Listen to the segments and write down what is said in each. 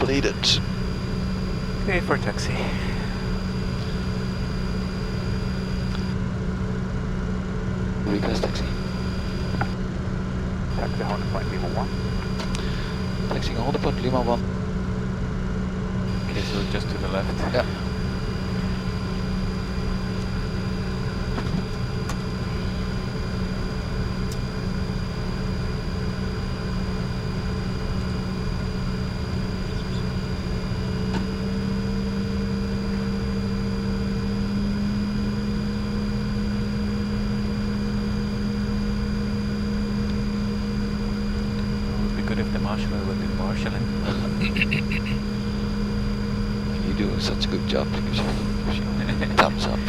completed. Okay, for taxi. Request taxi. Taxi Honda Point Lima 1. Taxiing Honda Point Lima 1. Okay, so just to the left. Yeah. Good if the marshal would do marshalling. You're doing such a good job. Thumbs up.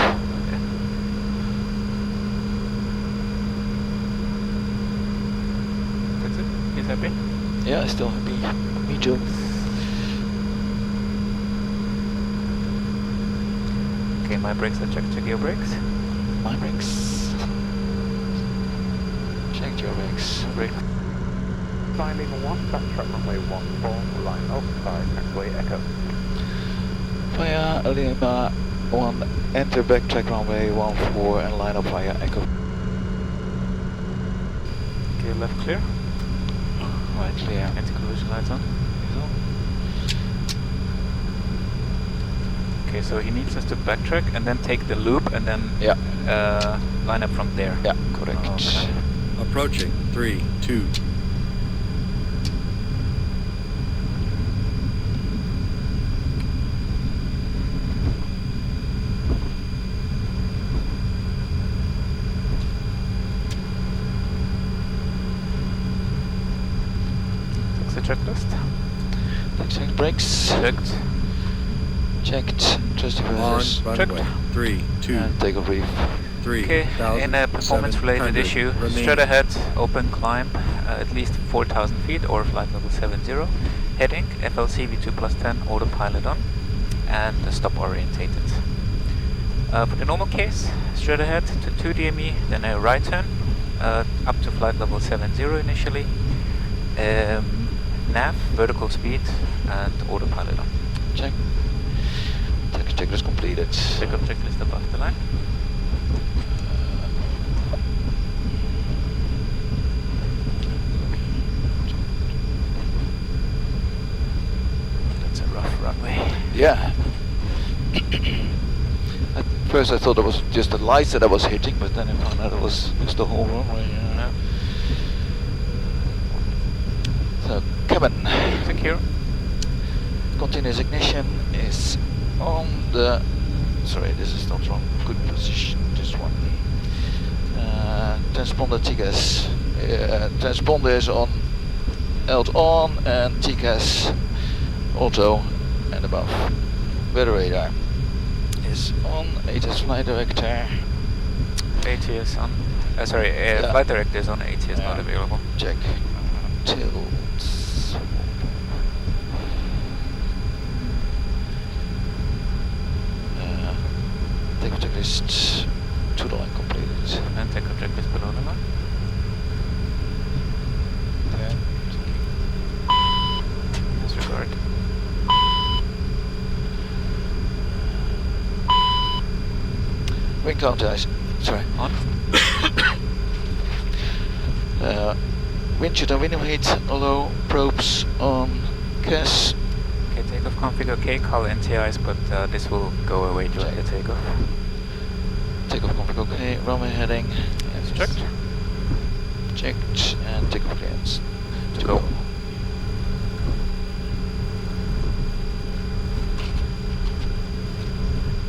That's it? He's happy? Yeah, still happy. Me too. Okay, my brakes are checked. Check your brakes. My brakes. Check your brakes. Brake. Fly Lima 1, backtrack runway 14, line up, taxiway Echo. Via Lima 1, enter backtrack runway 14 and line up via Echo. Okay, left clear. Right, clear. Anti-collision lights on. Okay, so he needs us to backtrack and then take the loop and then line up from there. Yeah, correct. Okay. Approaching, 3, 2. Checklist. Check brakes. Checked. Checked. Trust diffusers. On Checked. runway, 3, 2, And take a brief. 3. Okay, in a performance-related issue, straight ahead, open climb, at least 4,000 feet or flight level 70. Heading, FLC V2 plus 10, autopilot on, and stop orientated. For the normal case, straight ahead to 2 DME, then a right turn, up to flight level 70 initially. Nav, vertical speed, and autopilot on. Check. Checklist completed. Pick up checklist above the line. That's a rough runway. Yeah. At first I thought it was just the lights that I was hitting, but then I found out it was just the whole runway. Yeah. So, cabin. Secure. Continuous ignition is on the... Sorry, this is not wrong. Good position, this one. Transponder TCAS. Transponder is on, held on, and TCAS auto and above. Weather radar is on. ATS flight director. ATS on. Flight director is on. ATS not available. Check. Tilts. Take checklist to the line completed. And take a checklist below the line. Disregard. Wing counter, sorry. On. Wind sheet and wind height low, probes on CAS. Okay, takeoff config okay, call NTIs, but this will go away during the takeoff. Takeoff config okay, runway heading. Yes, checked. Checked, and takeoff clearance. To go.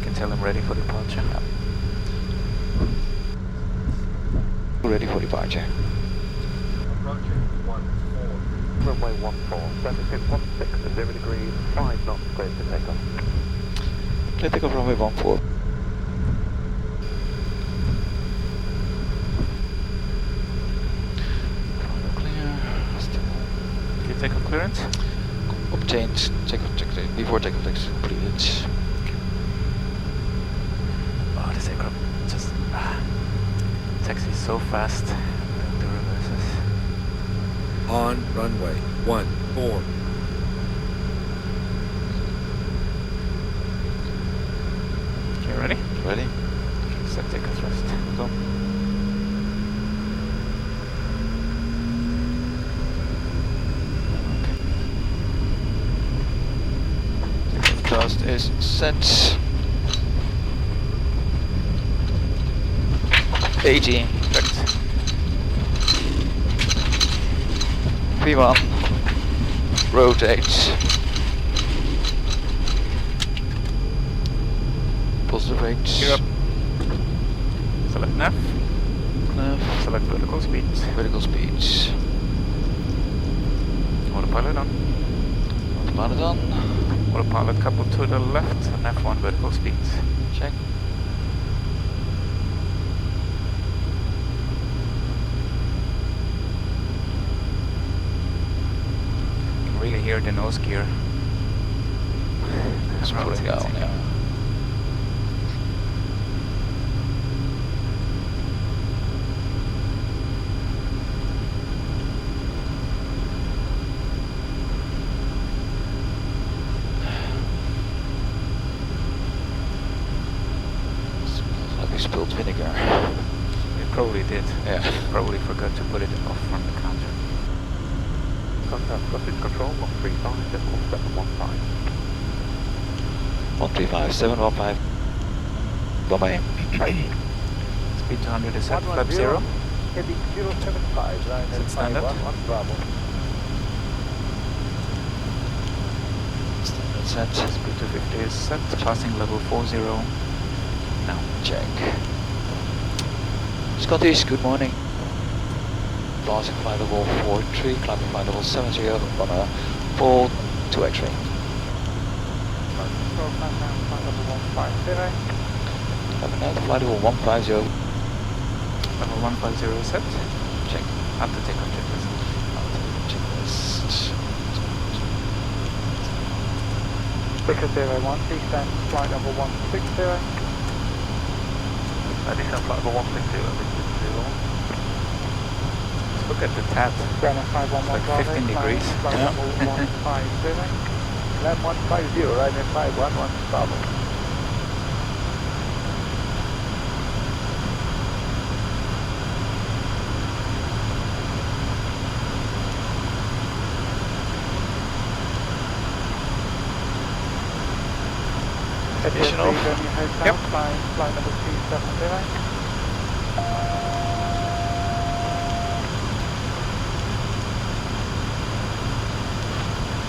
Can tell I'm ready for departure. Yeah. Ready for departure. Approaching 14. Runway 14, 7616 0 degrees, 5 knots, clear to takeoff. Clear takeoff runway 14. Clear. Still. Okay, takeoff clearance. Obtained. Takeoff check before takeoff check is completed. Oh, this aircraft just taxis so fast. The reverses. On runway 14. Forecast is set. 80. Correct. V1. Rotate. Positive rates. Gear up. Select nav. Nav. Select vertical speeds. Vertical speeds. Autopilot on. Autopilot on. Autopilot coupled to the left and F1 vertical speeds. Check. You can really hear the nose gear. It's pulling down, yeah. Smells like we spilled vinegar. It probably did. Yeah. Probably forgot to put it off from the counter. Contact Scottish Control 135.715. 135.715. Bombay. Speed to 100 is set. Flap 0. Heading 075, line Is it standard? 511 Bravo. Standard set. Speed to 50 is set. Passing level 40. Now. Check. Scottish, good morning. Passing flight level 43, climbing flight level 70 on a full 2 X-ray. Control flight now, flight level 150. Climbing out flight level 150. Level 150 is set. Check. After takeoff checklist. Checklist. Ticker 01, descend flight level 160. Descend flight level 160, Let's look at the tab. Runway 511 Like Bravo, 15 degrees. flight Yeah. level 150. Land 150, runway 511 Bravo. Additional. Yep. Flight number 270.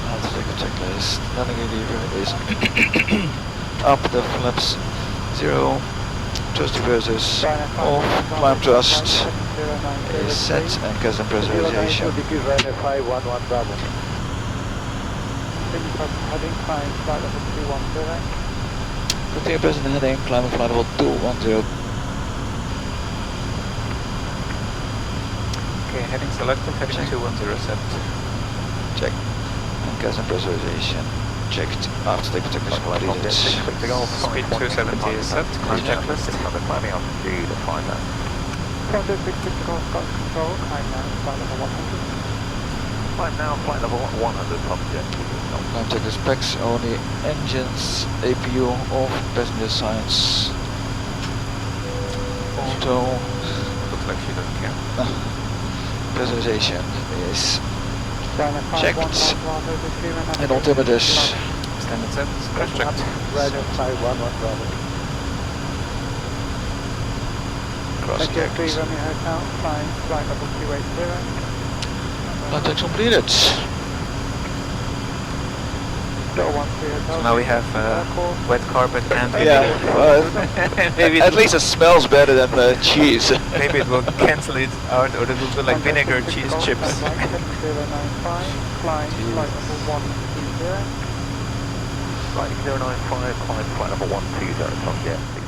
Let's take a checklist. Landing lever is up the flaps 0. Thrust reversers off. Climb thrust is set and gas and pressurization. Runway 511 Bravo. Heading climb flight level 210. Continue present heading, climbing flight level 210. Okay, heading selected. Heading Check. 210 set. Check. And gas and pressurization checked after the technical completed. Speed 270 is set. Climb checklist. Climbing altitude, find that. Contact Control Control, climb now, flight level 100. Climb now, flight level 100, top jet. Climb checklist specs, only engines, APU off, passenger science. Auto. Looks like she doesn't care. Pressurization is checked. And altimeters Standard set. Crash checked. Runway 511 Bravo. cross checked. Romeo Hotel, flying flight level 280. Flight checks completed. So now we have wet carpet and Yeah, maybe at least it smells better than the cheese. maybe it will cancel it out, or it will be like vinegar cheese chips. 095, flying flight level 120. Flight 095, climb flight level 120, top jet.